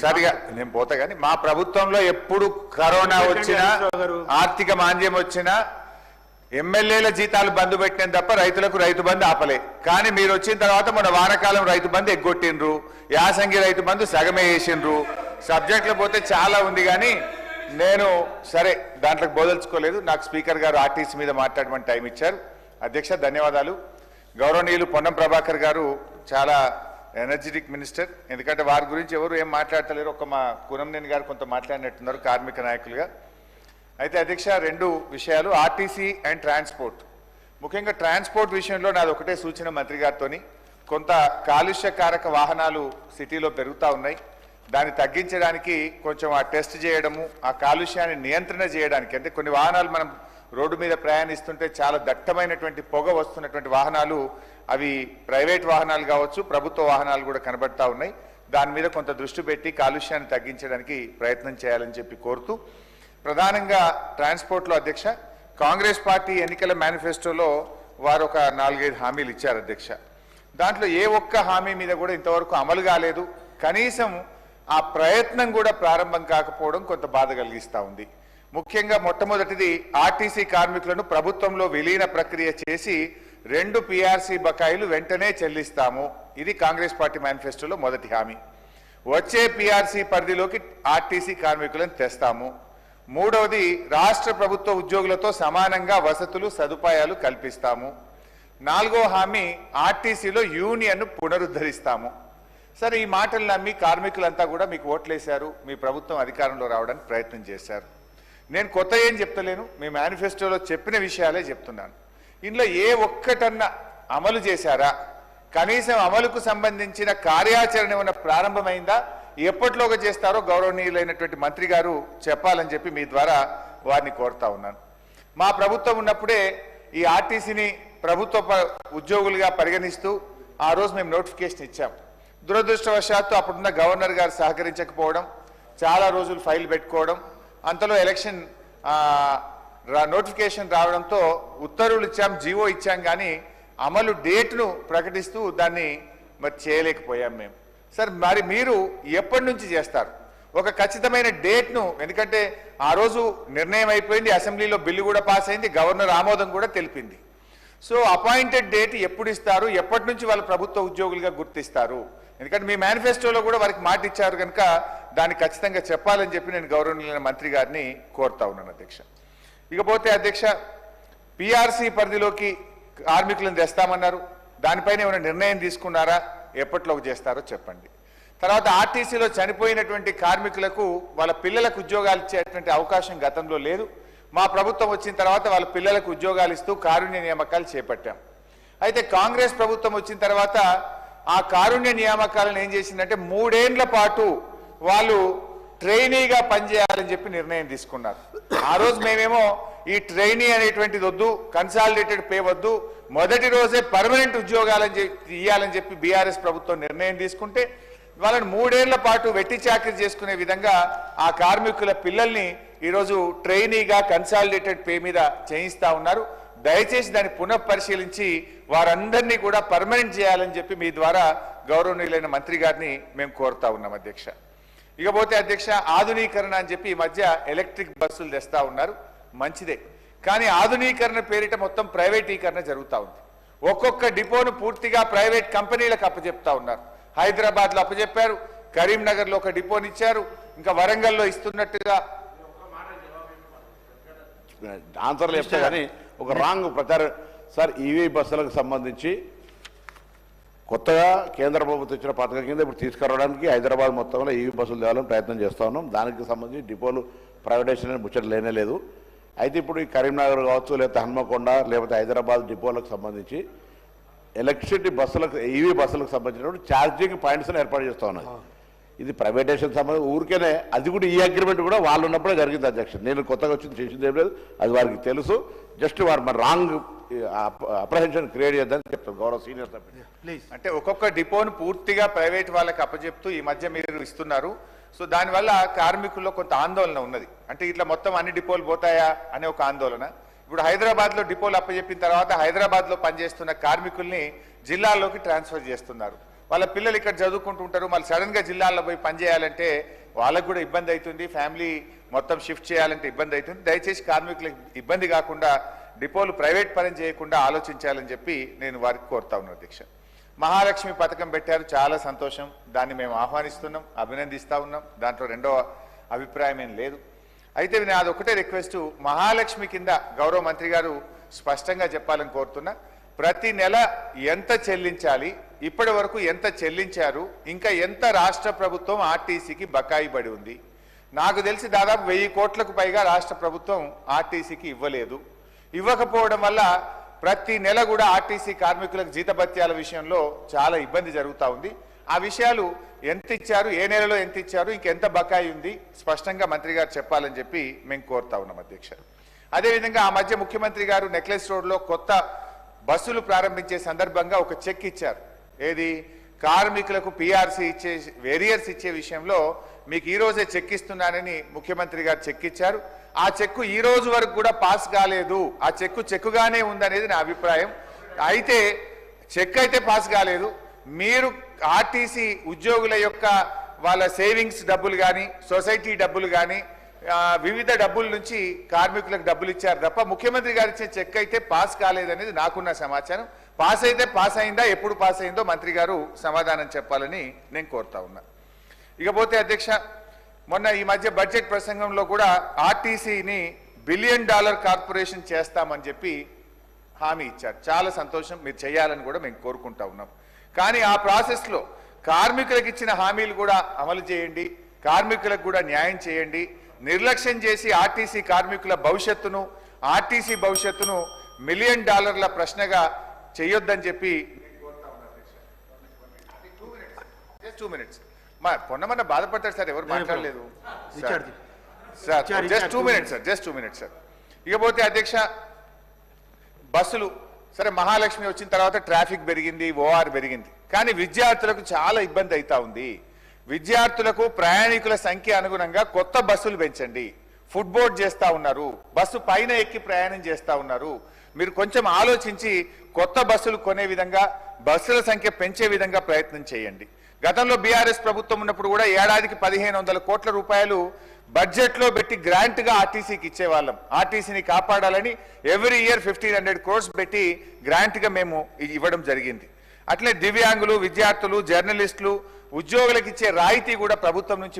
సరిగా నేను పోతా కానీ మా ప్రభుత్వంలో ఎప్పుడు కరోనా వచ్చినా ఆర్థిక మాంద్యం వచ్చినా ఎమ్మెల్యేల జీతాలు బంద్ పెట్టిన తప్ప రైతులకు రైతు బంధు ఆపలే. కానీ మీరు వచ్చిన తర్వాత మన వానాకాలం రైతు బంధు ఎగ్గొట్టిండ్రు, యాసంగి రైతు బంధు సగమే వేసిండ్రు. సబ్జెక్టులు పోతే చాలా ఉంది కానీ నేను సరే దాంట్లోకి బోదలుచుకోలేదు. నాకు స్పీకర్ గారు ఆర్టీసీ మీద మాట్లాడమని టైం ఇచ్చారు. అధ్యక్ష ధన్యవాదాలు. గౌరవనీయులు పొన్నం ప్రభాకర్ గారు చాలా ఎనర్జెటిక్ మినిస్టర్. ఎందుకంటే వారి గురించి ఎవరు ఏం మాట్లాడతలేరు. ఒక మా కురంనేని గారు కొంత మాట్లాడినట్టున్నారు కార్మిక నాయకులుగా. అయితే అధ్యక్ష రెండు విషయాలు, ఆర్టీసీ అండ్ ట్రాన్స్పోర్ట్. ముఖ్యంగా ట్రాన్స్పోర్ట్ విషయంలో నాది ఒకటే సూచన మంత్రి గారితో. కొంత కాలుష్యకారక వాహనాలు సిటీలో పెరుగుతూ ఉన్నాయి. దాన్ని తగ్గించడానికి కొంచెం ఆ టెస్ట్ చేయడము, ఆ కాలుష్యాన్ని నియంత్రణ చేయడానికి, అంటే కొన్ని వాహనాలు మనం రోడ్డు మీద ప్రయాణిస్తుంటే చాలా దట్టమైనటువంటి పొగ వస్తున్నటువంటి వాహనాలు, అవి ప్రైవేట్ వాహనాలు కావచ్చు, ప్రభుత్వ వాహనాలు కూడా కనబడతా ఉన్నాయి. దాని మీద కొంత దృష్టి పెట్టి కాలుష్యాన్ని తగ్గించడానికి ప్రయత్నం చేయాలని చెప్పి కోరుతూ, ప్రధానంగా ట్రాన్స్పోర్ట్లో అధ్యక్ష కాంగ్రెస్ పార్టీ ఎన్నికల మేనిఫెస్టోలో వారు ఒక 4-5 హామీలు ఇచ్చారు అధ్యక్ష. దాంట్లో ఏ ఒక్క హామీ మీద కూడా ఇంతవరకు అమలు కాలేదు. కనీసం ఆ ప్రయత్నం కూడా ప్రారంభం కాకపోవడం కొంత బాధ కలిగిస్తూ ఉంది. ముఖ్యంగా మొట్టమొదటిది ఆర్టీసీ కార్మికులను ప్రభుత్వంలో విలీన ప్రక్రియ చేసి 2 PRC బకాయిలు వెంటనే చెల్లిస్తాము. ఇది కాంగ్రెస్ పార్టీ మేనిఫెస్టోలో మొదటి హామీ. వచ్చే PRC పరిధిలోకి ఆర్టీసీ కార్మికులను తెస్తాము. మూడవది రాష్ట్ర ప్రభుత్వ ఉద్యోగులతో సమానంగా వసతులు సదుపాయాలు కల్పిస్తాము. 4వ హామీ ఆర్టీసీలో యూనియన్ను పునరుద్ధరిస్తాము. సరే, ఈ మాటలు నమ్మి కార్మికులంతా కూడా మీకు ఓట్లేశారు, మీ ప్రభుత్వం అధికారంలో రావడానికి ప్రయత్నం చేశారు. నేను కొత్త ఏం చెప్తలేను, మీ మేనిఫెస్టోలో చెప్పిన విషయాలే చెప్తున్నాను. ఇందులో ఏ ఒక్కటన్నా అమలు చేశారా? కనీసం అమలుకు సంబంధించిన కార్యాచరణ ఏమైనా ప్రారంభమైందా? ఎప్పటిలోగా చేస్తారో గౌరవనీయులైనటువంటి మంత్రి గారు చెప్పాలని చెప్పి మీ ద్వారా వారిని కోరుతా ఉన్నాను. మా ప్రభుత్వం ఉన్నప్పుడే ఈ ఆర్టీసీని ప్రభుత్వ ఉద్యోగులుగా పరిగణిస్తూ ఆ రోజు మేము నోటిఫికేషన్ ఇచ్చాం. దురదృష్టవశాత్తు అప్పుడున్న గవర్నర్ గారు సహకరించకపోవడం, చాలా రోజులు ఫైల్ పెట్టుకోవడం, అంతలో ఎలక్షన్ నోటిఫికేషన్ రావడంతో ఉత్తర్వులు ఇచ్చాం, జీవో ఇచ్చాం, కానీ అమలు డేట్ను ప్రకటిస్తూ దాన్ని మరి చేయలేకపోయాం మేము. సార్, మరి మీరు ఎప్పటి నుంచి చేస్తారు? ఒక ఖచ్చితమైన డేట్ను, ఎందుకంటే ఆ రోజు నిర్ణయం అయిపోయింది, అసెంబ్లీలో బిల్లు కూడా పాస్ అయింది, గవర్నర్ ఆమోదం కూడా తెలిపింది. సో అపాయింటెడ్ డేట్ ఎప్పుడు ఇస్తారు? ఎప్పటి నుంచి వాళ్ళు ప్రభుత్వ ఉద్యోగులుగా గుర్తిస్తారు? ఎందుకంటే మీ మేనిఫెస్టోలో కూడా వారికి మాట ఇచ్చారు కనుక దాన్ని ఖచ్చితంగా చెప్పాలని చెప్పి నేను గౌరవనీయులైన మంత్రి గారిని కోరుతా ఉన్నాను అధ్యక్ష. ఇకపోతే అధ్యక్ష, PRC పరిధిలోకి కార్మికులను తెస్తామన్నారు. దానిపైన ఏమైనా నిర్ణయం తీసుకున్నారా? ఎప్పట్లోకి చేస్తారో చెప్పండి. తర్వాత ఆర్టీసీలో చనిపోయినటువంటి కార్మికులకు వాళ్ళ పిల్లలకు ఉద్యోగాలు ఇచ్చేటువంటి అవకాశం గతంలో లేదు. మా ప్రభుత్వం వచ్చిన తర్వాత వాళ్ళ పిల్లలకు ఉద్యోగాలు ఇస్తూ కారుణ్య నియామకాలు చేపట్టాం. అయితే కాంగ్రెస్ ప్రభుత్వం వచ్చిన తర్వాత ఆ కారుణ్య నియామకాలను ఏం చేసిందంటే 3 ఏళ్ల పాటు వాళ్ళు ట్రైనీగా పనిచేయాలని చెప్పి నిర్ణయం తీసుకున్నారు. ఆ రోజు మేమేమో ఈ ట్రైనీ అనేటువంటిది వద్దు, కన్సాలిడేటెడ్ పే వద్దు, మొదటి రోజే పర్మనెంట్ ఉద్యోగాలని ఇవ్వాలని చెప్పి బీఆర్ఎస్ ప్రభుత్వం నిర్ణయం తీసుకుంటే వాళ్ళని 3 ఏళ్ల పాటు వెట్టి చాకరీ చేసుకునే విధంగా ఆ కార్మికుల పిల్లల్ని ఈరోజు ట్రైనీగా కన్సాలిడేటెడ్ పే మీద చేయిస్తా ఉన్నారు. దయచేసి దాన్ని పునఃపరిశీలించి వారందరినీ కూడా పర్మనెంట్ చేయాలని చెప్పి మీ ద్వారా గౌరవనీయులైన మంత్రి గారిని మేము కోరుతా ఉన్నాం అధ్యక్ష. ఇకపోతే అధ్యక్ష, ఆధునీకరణ అని చెప్పి ఈ మధ్య ఎలక్ట్రిక్ బస్సులు తెస్తా ఉన్నారు, మంచిదే. కానీ ఆధునీకరణ పేరిట మొత్తం ప్రైవేటీకరణ జరుగుతూ ఉంది. ఒక్కొక్క డిపోను పూర్తిగా ప్రైవేట్ కంపెనీలకు అప్పచెప్తా ఉన్నారు. హైదరాబాద్లో అప్పచెప్పారు, కరీంనగర్లో ఒక డిపోనిచ్చారు, ఇంకా వరంగల్లో ఇస్తున్నట్టుగా ఆన్సర్లు చెప్తే కానీ ఒక రాంగ్ ప్రచారం. సార్, ఈవీ బస్సులకు సంబంధించి కొత్తగా కేంద్ర ప్రభుత్వం ఇచ్చిన పథకం కింద ఇప్పుడు తీసుకురావడానికి హైదరాబాద్ మొత్తంలో ఈవీ బస్సులు తేవాలని ప్రయత్నం చేస్తూ ఉన్నాం. దానికి సంబంధించి డిపోలు ప్రైవేటైజేషన్ అని ముచ్చట లేనే లేదు. అయితే ఇప్పుడు ఈ కరీంనగర్ కావచ్చు, లేకపోతే హన్మకొండ, లేకపోతే హైదరాబాద్ డిపోలకు సంబంధించి ఎలక్ట్రిసిటీ బస్సులకు, ఈవీ బస్సులకు సంబంధించినప్పుడు ఛార్జింగ్ పాయింట్స్ని ఏర్పాటు చేస్తూ ఉన్నాయి. ఇది ప్రైవేటైజేషన్ సంబంధం ఊరికేనే, అది కూడా ఈ అగ్రిమెంట్ కూడా వాళ్ళు ఉన్నప్పుడే జరిగింది అధ్యక్ష. నేను కొత్తగా వచ్చింది చేసింది ఏం లేదు, అది వారికి తెలుసు. జస్ట్ వారు మరి రాంగ్ అప్రహెన్షన్ క్రియేట్ చేద్దని చెప్తారు గౌరవ సీనియర్ సభ్యులు. అంటే ఒక్కొక్క డిపోను పూర్తిగా ప్రైవేట్ వాళ్ళకి అప్పచెప్తూ ఈ మధ్య మీరు ఇస్తున్నారు. సో దానివల్ల కార్మికుల్లో కొంత ఆందోళన ఉన్నది. అంటే ఇట్లా మొత్తం అన్ని డిపోలు పోతాయా అనే ఒక ఆందోళన. ఇప్పుడు హైదరాబాద్లో డిపోలు అప్పచెప్పిన తర్వాత హైదరాబాద్లో పనిచేస్తున్న కార్మికుల్ని జిల్లాల్లోకి ట్రాన్స్ఫర్ చేస్తున్నారు. వాళ్ళ పిల్లలు ఇక్కడ చదువుకుంటుంటారు, మళ్ళీ సడన్గా జిల్లాల్లో పోయి పనిచేయాలంటే వాళ్ళకు కూడా ఇబ్బంది అవుతుంది, ఫ్యామిలీ మొత్తం షిఫ్ట్ చేయాలంటే ఇబ్బంది అవుతుంది. దయచేసి కార్మికులకు ఇబ్బంది కాకుండా డిపోలు ప్రైవేట్ పరం చేయకుండా ఆలోచించాలని చెప్పి నేను వారికి కోరుతా ఉన్నాను అధ్యక్ష. మహాలక్ష్మి పథకం పెట్టారు, చాలా సంతోషం, దాన్ని మేము ఆహ్వానిస్తున్నాం, అభినందిస్తూ ఉన్నాం, దాంట్లో రెండో అభిప్రాయం ఏం లేదు. అయితే నాది ఒకటే రిక్వెస్ట్, మహాలక్ష్మి కింద గౌరవ మంత్రి గారు స్పష్టంగా చెప్పాలని కోరుతున్నా. ప్రతి నెల ఎంత చెల్లించాలి, ఇప్పటి వరకు ఎంత చెల్లించారు, ఇంకా ఎంత రాష్ట్ర ప్రభుత్వం ఆర్టీసీకి బకాయి పడి ఉంది. నాకు తెలిసి దాదాపు 1000 కోట్లకు పైగా రాష్ట్ర ప్రభుత్వం ఆర్టీసీకి ఇవ్వలేదు. ఇవ్వకపోవడం వల్ల ప్రతి నెల కూడా ఆర్టీసీ కార్మికులకు జీతభత్యాల విషయంలో చాలా ఇబ్బంది జరుగుతూ ఉంది. ఆ విషయాలు ఎంత ఇచ్చారు, ఏ నెలలో ఎంత ఇచ్చారు, ఇంకెంత బకాయి ఉంది, స్పష్టంగా మంత్రి గారు చెప్పాలని చెప్పి మేము కోరుతా ఉన్నాం అధ్యక్ష. అదేవిధంగా ఆ మధ్య ముఖ్యమంత్రి గారు నెక్లెస్ రోడ్లో కొత్త బస్సులు ప్రారంభించే సందర్భంగా ఒక చెక్ ఇచ్చారు. ఏది, కార్మికులకు పిఆర్సీ ఇచ్చే, వేరియర్స్ ఇచ్చే విషయంలో మీకు ఈ రోజే చెక్ ఇస్తున్నానని ముఖ్యమంత్రి గారు చెక్ ఇచ్చారు. ఆ చెక్కు ఈ రోజు వరకు కూడా పాస్ కాలేదు, ఆ చెక్కుగానే ఉందనేది నా అభిప్రాయం. అయితే చెక్ అయితే పాస్ కాలేదు, మీరు ఆర్టీసీ ఉద్యోగుల యొక్క వాళ్ళ సేవింగ్స్ డబ్బులు కానీ, సొసైటీ డబ్బులు కానీ, వివిధ డబ్బుల నుంచి కార్మికులకు డబ్బులు ఇచ్చారు తప్ప ముఖ్యమంత్రి గారు ఇచ్చే చెక్ అయితే పాస్ కాలేదనేది నాకున్న సమాచారం. పాస్ అయితే పాస్ అయిందా, ఎప్పుడు పాస్ అయిందో మంత్రి గారు సమాధానం చెప్పాలని నేను కోరుతా ఉన్నా. ఇకపోతే అధ్యక్ష, మొన్న ఈ మధ్య బడ్జెట్ ప్రసంగంలో కూడా ఆర్టీసీని $1 బిలియన్ కార్పొరేషన్ చేస్తామని చెప్పి హామీ ఇచ్చారు. చాలా సంతోషం, మీరు చేయాలని కూడా మేము కోరుకుంటా ఉన్నాం. కానీ ఆ ప్రాసెస్లో కార్మికులకు ఇచ్చిన హామీలు కూడా అమలు చేయండి, కార్మికులకు కూడా న్యాయం చేయండి. నిర్లక్ష్యం చేసి ఆర్టీసీ కార్మికుల భవిష్యత్తును, ఆర్టీసీ భవిష్యత్తును $1 మిలియన్ ప్రశ్నగా చేయొద్దని చెప్పి టూ మినిట్స్ పొన్నమన్న బాధపడతారు సార్, ఎవరు మాట్లాడలేదు sir. Just 2 minutes sir, just 2 minutes sir. ఇకపోతే అధ్యక్ష, బస్సులు సరే, మహాలక్ష్మి వచ్చిన తర్వాత ట్రాఫిక్ పెరిగింది, ఓఆర్ పెరిగింది, కానీ విద్యార్థులకు చాలా ఇబ్బంది అవుతా ఉంది. విద్యార్థులకు ప్రయాణికుల సంఖ్య అనుగుణంగా కొత్త బస్సులు పెంచండి. ఫుట్బోర్డ్ చేస్తా ఉన్నారు, బస్సు పైన ఎక్కి ప్రయాణం చేస్తా ఉన్నారు. మీరు కొంచెం ఆలోచించి కొత్త బస్సులు కొనే విధంగా, బస్సుల సంఖ్య పెంచే విధంగా ప్రయత్నం చేయండి. గతంలో బీఆర్ఎస్ ప్రభుత్వం ఉన్నప్పుడు కూడా ఏడాదికి 1500 కోట్ల రూపాయలు బడ్జెట్లో పెట్టి గ్రాంట్గా ఆర్టీసీకి ఇచ్చేవాళ్ళం. ఆర్టీసీని కాపాడాలని ఎవ్రీ ఇయర్ 1500 crores పెట్టి గ్రాంట్గా మేము ఇవ్వడం జరిగింది. అట్లే దివ్యాంగులు, విద్యార్థులు, జర్నలిస్టులు, ఉద్యోగులకు ఇచ్చే రాయితీ కూడా ప్రభుత్వం నుంచి